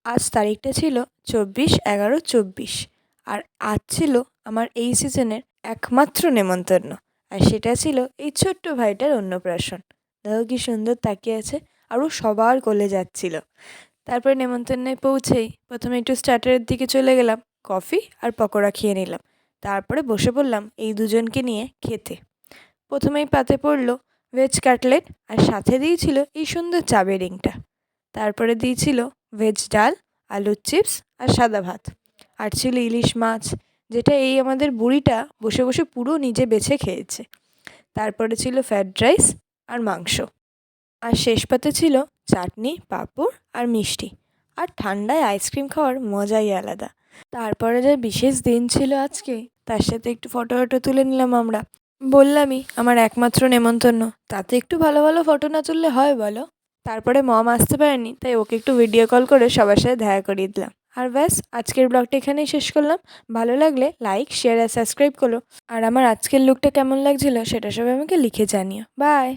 আজ তারিখটা ছিল 24/11/24 আর আজ ছিল আমার এই সিজনের একমাত্র নেমন্তন্ন। আর সেটা ছিল এই ছোট্ট ভাইটার অন্নপ্রাশন। দেখো কি সুন্দর তাকিয়ে আছে, আর ও সবার কোলে যাচ্ছিল। তারপরে নেমন্তন্নে পৌঁছেই প্রথমে একটু স্টার্টারের দিকে চলে গেলাম, কফি আর পকোড়া খেয়ে নিলাম। তারপরে বসে পড়লাম এই দুজনকে নিয়ে খেতে। প্রথমেই পাতে পড়লো ভেজ কাটলেট, আর সাথে দিয়েছিল এই সুন্দর চাবে রিংটা। তারপরে দিয়েছিল ভেজ ডাল, আলুর চিপস আর সাদা ভাত। আর ছিল ইলিশ মাছ, যেটা এই আমাদের বুড়িটা বসে বসে পুরো নিজে বেছে খেয়েছে। তারপরে ছিল ফ্রায়েড রাইস আর মাংস। আর শেষ পাতে ছিল চাটনি, পাঁপড় আর মিষ্টি। আর ঠান্ডায় আইসক্রিম খাওয়ার মজাই আলাদা। তারপরে যে বিশেষ দিন ছিল আজকে, তার সাথে একটু ফটো টটো তুলে নিলাম আমরা। বললামই আমার একমাত্র নেমন্তন্ন, তাতে একটু ভালো ভালো ফটো না তুললে হয় বলো? তারপরে মম আসতে পারেনি, তাই ওকে একটু ভিডিও কল করে সবার সাথে দেখা করিয়ে দিলাম। আর ব্যাস, আজকের ব্লগটা এখানেই শেষ করলাম। ভালো লাগলে লাইক, শেয়ার আর সাবস্ক্রাইব করো। আর আমার আজকের লুকটা কেমন লাগছিল সেটা সবাই আমাকে লিখে জানিও। বাই।